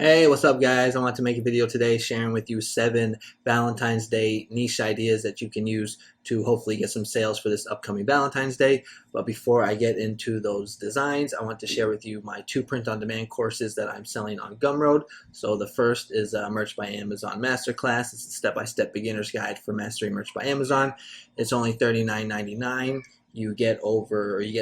Hey, what's up, guys? I want to make a video today sharing with you 7 Valentine's Day niche ideas that you can use to hopefully get some sales for this upcoming Valentine's Day. But before I get into those designs, I want to share with you my 2 print-on-demand courses that I'm selling on Gumroad. So the first is a Merch by Amazon Masterclass. It's a step-by-step beginner's guide for mastering Merch by Amazon. It's only $39.99. You get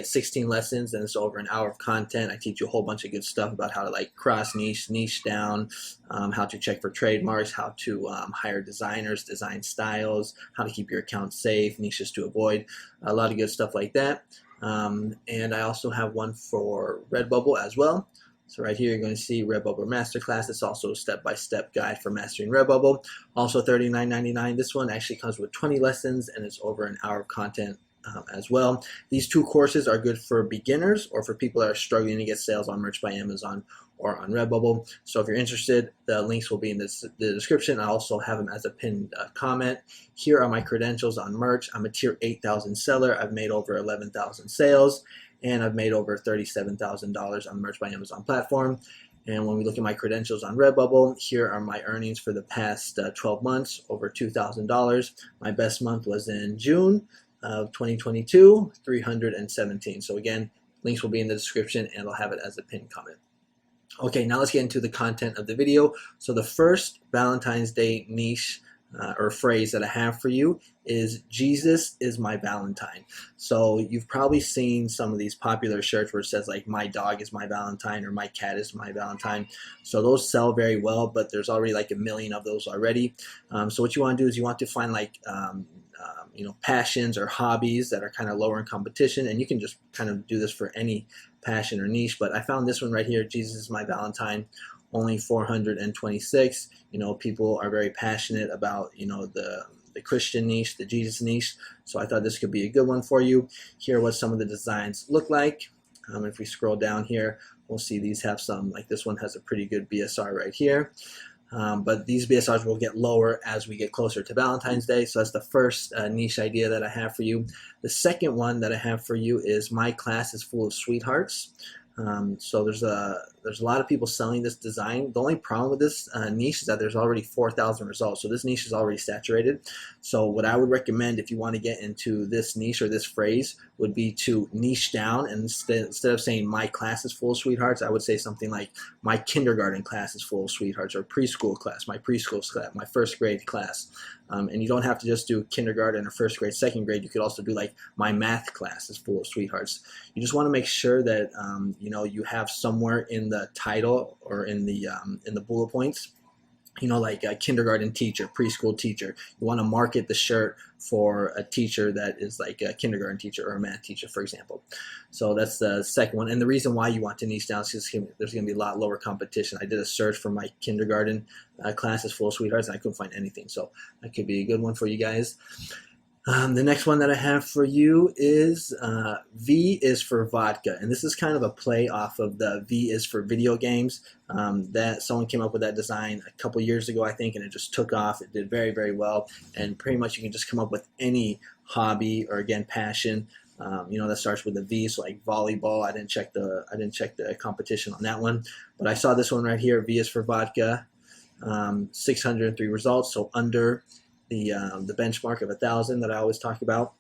16 lessons, and it's over an hour of content. I teach you a whole bunch of good stuff about how to cross niche down, how to check for trademarks, how to hire designers, design styles, how to keep your account safe, niches to avoid, a lot of good stuff like that. And I also have one for Redbubble as well. So right here, you're going to see Redbubble Masterclass. It's also a step-by-step guide for mastering Redbubble. Also $39.99. This one actually comes with 20 lessons, and it's over an hour of content as well. These 2 courses are good for beginners or for people that are struggling to get sales on Merch by Amazon or on Redbubble. So if you're interested, the links will be in the description. I also have them as a pinned comment. Here are my credentials on Merch. I'm a tier 8,000 seller. I've made over 11,000 sales, and I've made over $37,000 on the Merch by Amazon platform. And when we look at my credentials on Redbubble, here are my earnings for the past 12 months, over $2,000. My best month was in June of 2022, 317. So again, links will be in the description, and I'll have it as a pinned comment. Okay, now let's get into the content of the video. So the first Valentine's Day niche or phrase that I have for you is "Jesus is my Valentine." So you've probably seen some of these popular shirts where it says like "my dog is my Valentine" or "my cat is my Valentine." So those sell very well, but there's already like a million of those already. So what you want to do is you want to find passions or hobbies that are kind of lower in competition, and you can just kind of do this for any passion or niche. But I found this one right here, "Jesus is my Valentine," only 426. People are very passionate about the Christian niche, the Jesus niche. So I thought this could be a good one for you. Here are what some of the designs look like. If we scroll down here, we'll see these have some, like this one has a pretty good BSR right here. But these BSRs will get lower as we get closer to Valentine's Day. So that's the first niche idea that I have for you. The second one that I have for you is "My class is full of sweethearts." So there's a lot of people selling this design. The only problem with this niche is that there's already 4,000 results. So this niche is already saturated. So what I would recommend if you want to get into this niche or this phrase would be to niche down, and instead of saying "my class is full of sweethearts," I would say something like "my kindergarten class is full of sweethearts," or "preschool class, my preschool class, my first grade class." And you don't have to just do kindergarten or first grade, second grade. You could also do like "my math class is full of sweethearts." You just want to make sure that you have somewhere in the title or in the bullet points, like a kindergarten teacher, preschool teacher. You want to market the shirt for a teacher that is like a kindergarten teacher or a math teacher, for example. So that's the second one. And the reason why you want to niche down is because there's going to be a lot lower competition. I did a search for "my kindergarten class is full of sweethearts," and I couldn't find anything. So that could be a good one for you guys. The next one that I have for you is V is for vodka, and this is kind of a play off of the V is for video games. That someone came up with that design a couple years ago, I think, and it just took off. It did very, very well, and pretty much you can just come up with any hobby or, again, passion that starts with a V. So like volleyball. I didn't check the competition on that one, but I saw this one right here. V is for vodka. 603 results, so under the benchmark of 1,000 that I always talk about.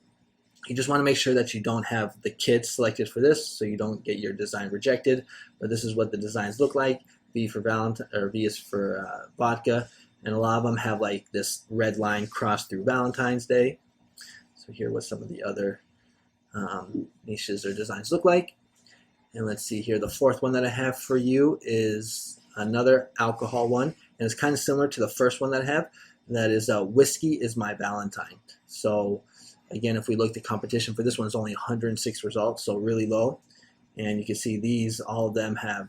You just want to make sure that you don't have the kids selected for this, so you don't get your design rejected. But this is what the designs look like. V for Valentine, or V is for vodka, and a lot of them have like this red line crossed through Valentine's Day. So here are what some of the other niches or designs look like. And let's see here. The fourth one that I have for you is another alcohol one, and it's kind of similar to the first one that I have. That is "Whiskey is my Valentine." So again, if we look at the competition for this one, it's only 106 results, so really low. And you can see these, all of them have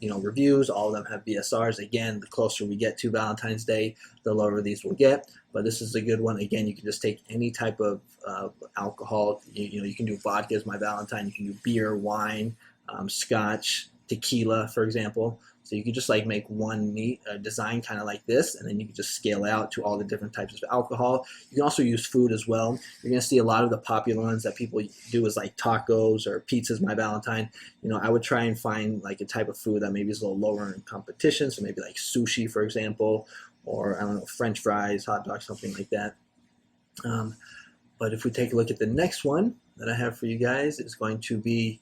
reviews, all of them have BSRs. Again, the closer we get to Valentine's Day, the lower these will get. But this is a good one. Again, you can just take any type of alcohol. You can do "Vodka is my Valentine." You can do beer, wine, scotch, tequila, for example. So you could just like make one neat design kind of like this, and then you can just scale out to all the different types of alcohol. You can also use food as well. You're gonna see a lot of the popular ones that people do is like tacos or pizza's my Valentine. I would try and find like a type of food that maybe is a little lower in competition. So maybe like sushi, for example, or I don't know, French fries, hot dogs, something like that. But if we take a look at the next one that I have for you guys, it's going to be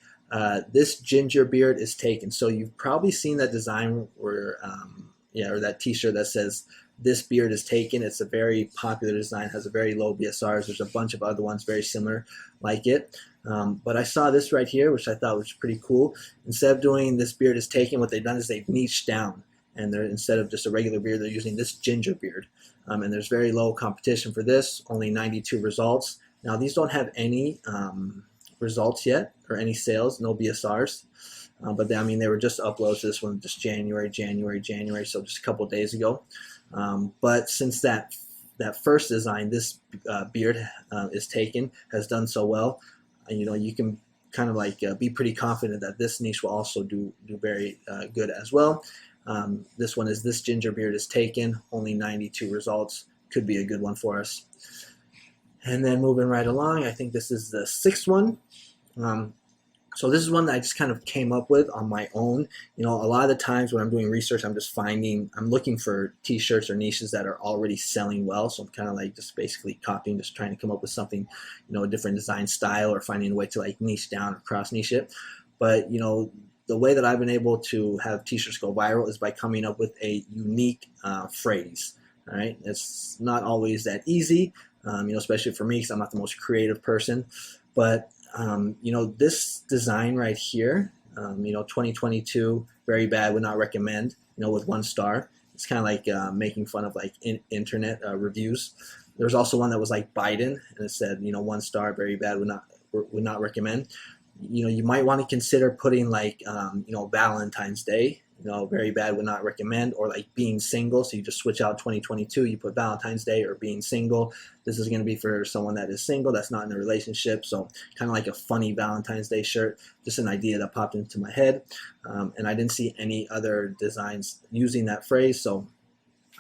this ginger beard is taken. So you've probably seen that design where, or that T-shirt that says this beard is taken. It's a very popular design, has a very low BSRs. There's a bunch of other ones very similar like it. But I saw this right here, which I thought was pretty cool. Instead of doing this beard is taken, what they've done is they've niched down. And they're, instead of just a regular beard, they're using this ginger beard. And there's very low competition for this, only 92 results. Now, these don't have any results yet or any sales, no BSRs. But they, they were just uploads. This one just January, so just a couple days ago. But since that first design, this beard is taken, has done so well, you can kind of like be pretty confident that this niche will also do very good as well. This one is this ginger beard is taken, only 92 results, could be a good one for us. And then moving right along, I think this is the sixth one. So this is one that I just kind of came up with on my own. A lot of the times when I'm doing research, I'm looking for t-shirts or niches that are already selling well. So I'm kind of like just basically copying, just trying to come up with something, a different design style, or finding a way to like niche down or cross niche it. But, the way that I've been able to have t-shirts go viral is by coming up with a unique phrase. All right, it's not always that easy, especially for me because I'm not the most creative person. But this design right here, 2022, very bad, would not recommend. With 1 star. It's kind of like making fun of like internet reviews. There's also one that was like Biden, and it said 1 star, very bad, would not recommend. You might want to consider putting like, Valentine's Day, very bad, would not recommend, or like being single. So you just switch out 2022, you put Valentine's Day or being single. This is going to be for someone that is single, that's not in a relationship. So kind of like a funny Valentine's Day shirt, just an idea that popped into my head. And I didn't see any other designs using that phrase. So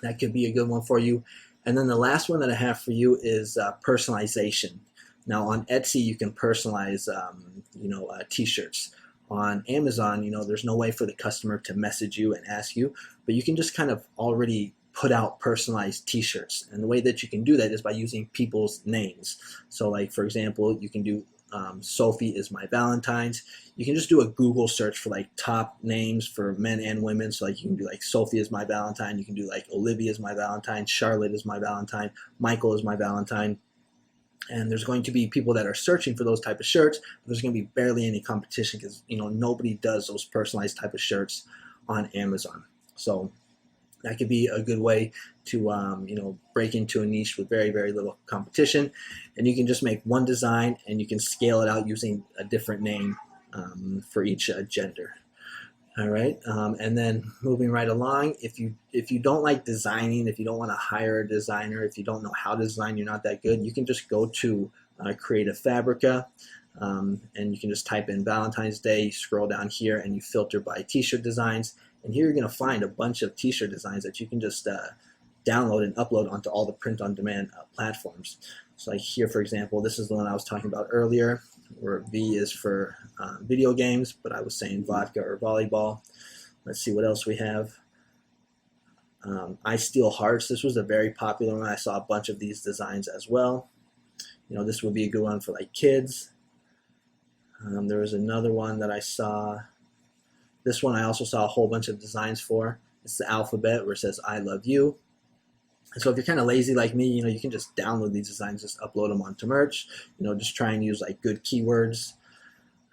that could be a good one for you. And then the last one that I have for you is personalization. Now on Etsy, you can personalize, t-shirts. On Amazon, there's no way for the customer to message you and ask you, but you can just kind of already put out personalized t-shirts. And the way that you can do that is by using people's names. So like, for example, you can do Sophie is my Valentines. You can just do a Google search for like top names for men and women. So like you can do like Sophie is my Valentine. You can do like Olivia is my Valentine. Charlotte is my Valentine. Michael is my Valentine. And there's going to be people that are searching for those type of shirts, but there's going to be barely any competition because nobody does those personalized type of shirts on Amazon. So that could be a good way to break into a niche with very, very little competition. And you can just make one design and you can scale it out using a different name for each gender. All right, and then moving right along, if you don't like designing, if you don't want to hire a designer, if you don't know how to design, you're not that good, you can just go to Creative Fabrica, and you can just type in Valentine's Day, you scroll down here, and you filter by t-shirt designs. And here you're going to find a bunch of t-shirt designs that you can just download and upload onto all the print-on-demand platforms. So like here, for example, this is the one I was talking about earlier, where V is for video games, but I was saying vodka or volleyball. Let's see what else we have. I Steal Hearts. This was a very popular one. I saw a bunch of these designs as well. This would be a good one for like kids. There was another one that I saw. This one I also saw a whole bunch of designs for. It's the alphabet where it says I love you. So if you're kind of lazy like me, you can just download these designs, just upload them onto merch, just try and use like good keywords.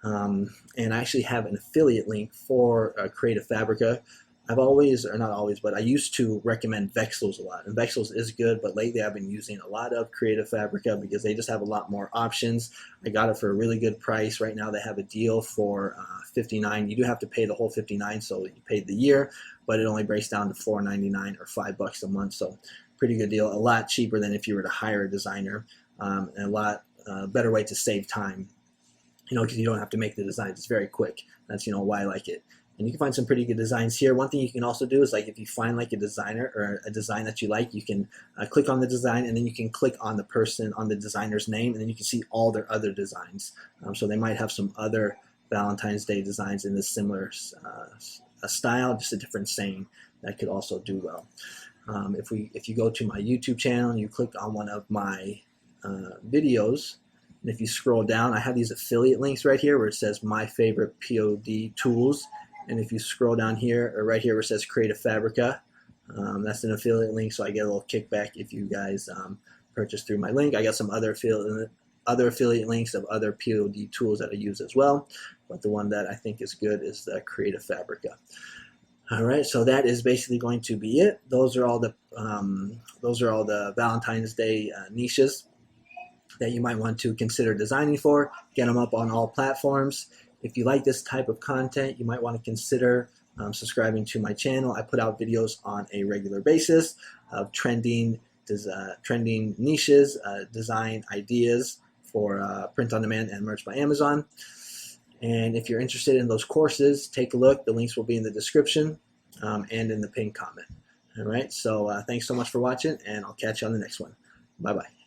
And I actually have an affiliate link for Creative Fabrica. I've always, or not always, but I used to recommend Vexels a lot. And Vexels is good, but lately I've been using a lot of Creative Fabrica because they just have a lot more options. I got it for a really good price. Right now they have a deal for $59. You do have to pay the whole $59, so you paid the year, but it only breaks down to $4.99 or $5 a month. So pretty good deal, a lot cheaper than if you were to hire a designer, and a lot better way to save time, because you don't have to make the designs. It's very quick. That's why I like it. and you can find some pretty good designs here. One thing you can also do is, like, if you find like a designer or a design that you like, you can click on the design, and then you can click on the person, on the designer's name, and then you can see all their other designs. So they might have some other Valentine's Day designs in this similar style, just a different saying that could also do well. If you go to my YouTube channel and you click on one of my videos, and if you scroll down, I have these affiliate links right here where it says my favorite POD tools. And if you scroll down here, or right here where it says Create a Fabrica, that's an affiliate link, so I get a little kickback if you guys purchase through my link. I got some other affiliate links of other POD tools that I use as well, but the one that I think is good is the Create a Fabrica. All right, so that is basically going to be it. Those are all the Valentine's Day niches that you might want to consider designing for. Get them up on all platforms. If you like this type of content, you might want to consider subscribing to my channel. I put out videos on a regular basis of trending niches, design ideas for print on demand and merch by Amazon. And if you're interested in those courses, take a look. The links will be in the description and in the pinned comment. All right, so thanks so much for watching, and I'll catch you on the next one. Bye-bye.